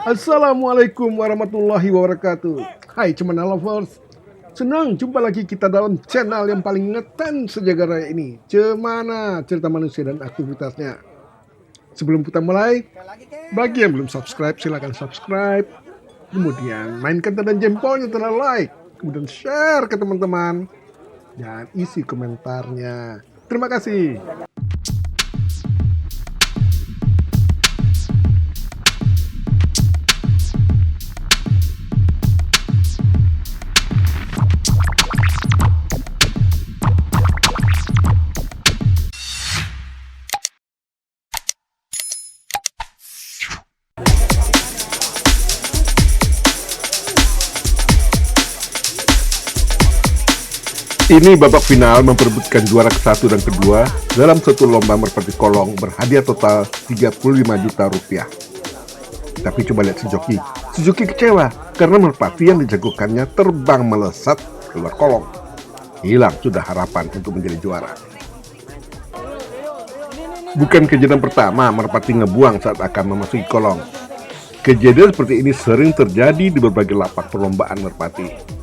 Assalamualaikum warahmatullahi wabarakatuh. Hai Cemana Lovers, senang jumpa lagi kita dalam channel yang paling ngetan sejagat raya ini, Cemana, cerita manusia dan aktivitasnya. Sebelum kita mulai, bagi yang belum subscribe silahkan subscribe, kemudian mainkan tanda jempolnya, tanda like, kemudian share ke teman-teman, dan isi komentarnya. Terima kasih. Ini babak final memperebutkan juara ke-1 dan kedua dalam satu lomba merpati kolong berhadiah total 35 juta rupiah. Tapi coba lihat si joki. Si joki kecewa karena merpati yang dijagokannya terbang melesat keluar kolong. Hilang sudah harapan untuk menjadi juara. Bukan kejadian pertama merpati ngebuang saat akan memasuki kolong. Kejadian seperti ini sering terjadi di berbagai lapak perlombaan merpati.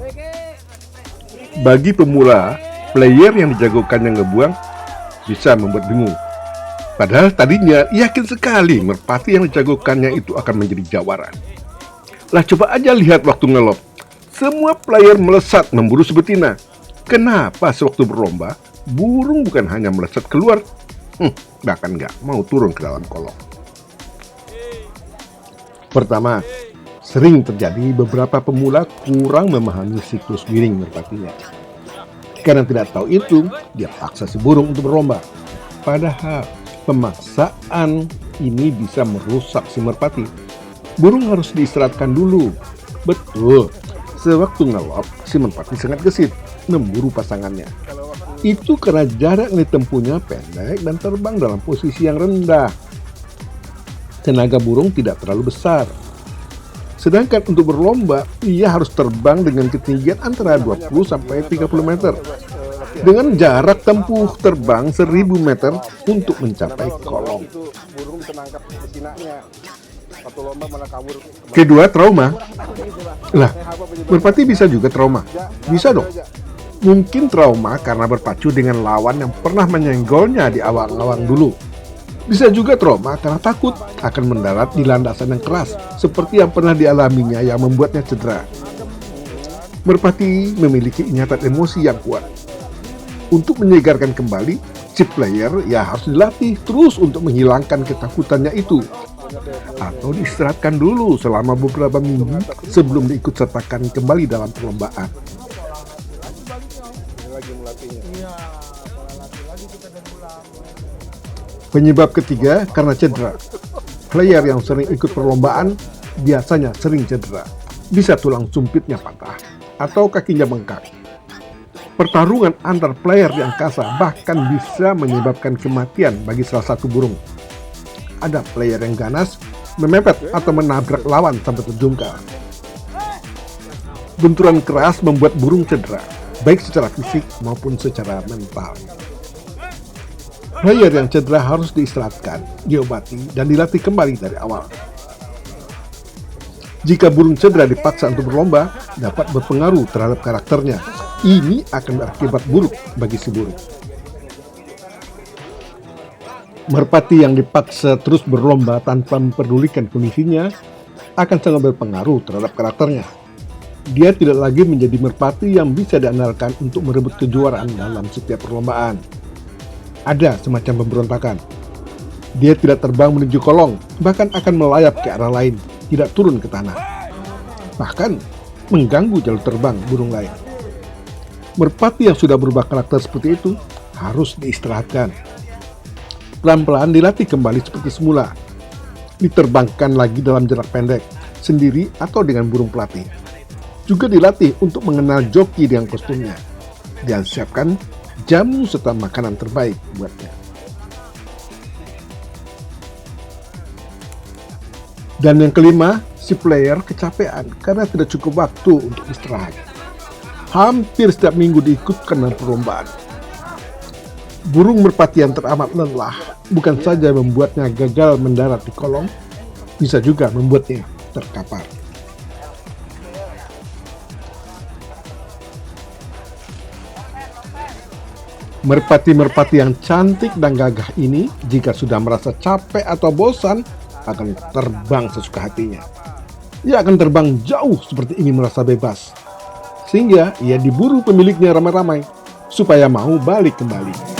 Bagi pemula, player yang dijagokannya ngebuang bisa membuat bingung. Padahal tadinya yakin sekali merpati yang dijagokannya itu akan menjadi jawara. Lah coba aja lihat waktu ngelop. Semua player melesat memburu si betina. Kenapa sewaktu berlomba, burung bukan hanya melesat keluar, bahkan nggak mau turun ke dalam kolong. Pertama, sering terjadi beberapa pemula kurang memahami siklus giring merpatinya. Karena tidak tahu itu, dia paksa si burung untuk berlomba. Padahal pemaksaan ini bisa merusak si merpati. Burung harus diistirahatkan dulu. Betul, sewaktu ngelop, si merpati sangat gesit memburu pasangannya. Itu karena jarak yang ditempuhnya pendek dan terbang dalam posisi yang rendah. Tenaga burung tidak terlalu besar. Sedangkan untuk berlomba, ia harus terbang dengan ketinggian antara 20-30 meter. Dengan jarak tempuh terbang 1000 meter untuk mencapai kolong. Kedua, trauma. Lah, merpati bisa juga trauma? Bisa dong. Mungkin trauma karena berpacu dengan lawan yang pernah menyenggolnya di awang-awang dulu. Bisa juga trauma karena takut akan mendarat di landasan yang keras seperti yang pernah dialaminya yang membuatnya cedera. Merpati memiliki ingatan emosi yang kuat. Untuk menyegarkan kembali, si player ya harus dilatih terus untuk menghilangkan ketakutannya itu. Atau diistirahatkan dulu selama beberapa minggu sebelum diikut sertakan kembali dalam perlombaan. Penyebab ketiga karena cedera. Player yang sering ikut perlombaan biasanya sering cedera. Bisa tulang sumpitnya patah atau kakinya bengkak. Pertarungan antar player di angkasa bahkan bisa menyebabkan kematian bagi salah satu burung. Ada player yang ganas, memepet atau menabrak lawan sampai terjungkal. Benturan keras membuat burung cedera, baik secara fisik maupun secara mental. Player yang cedera harus diistirahatkan, diobati, dan dilatih kembali dari awal. Jika burung cedera dipaksa untuk berlomba, dapat berpengaruh terhadap karakternya. Ini akan berakibat buruk bagi si burung. Merpati yang dipaksa terus berlomba tanpa memperdulikan kondisinya akan sangat berpengaruh terhadap karakternya. Dia tidak lagi menjadi merpati yang bisa diandalkan untuk merebut kejuaraan dalam setiap perlombaan. Ada semacam pemberontakan. Dia tidak terbang menuju kolong, bahkan akan melayap ke arah lain, tidak turun ke tanah. Bahkan mengganggu jalur terbang burung lain. Merpati yang sudah berubah karakter seperti itu harus diistirahatkan. Pelan-pelan dilatih kembali seperti semula. Diterbangkan lagi dalam jarak pendek, sendiri atau dengan burung pelatih. Juga dilatih untuk mengenal joki dengan kostumnya. Dan siapkan jamu serta makanan terbaik buatnya. Dan yang kelima, si player kecapean karena tidak cukup waktu untuk istirahat. Hampir setiap minggu diikutkan dalam perlombaan. Burung merpati yang teramat lelah bukan saja membuatnya gagal mendarat di kolong, bisa juga membuatnya terkapar. Merpati-merpati yang cantik dan gagah ini jika sudah merasa capek atau bosan akan terbang sesuka hatinya. Ia akan terbang jauh seperti ingin merasa bebas. Sehingga ia diburu pemiliknya ramai-ramai supaya mau balik kembali.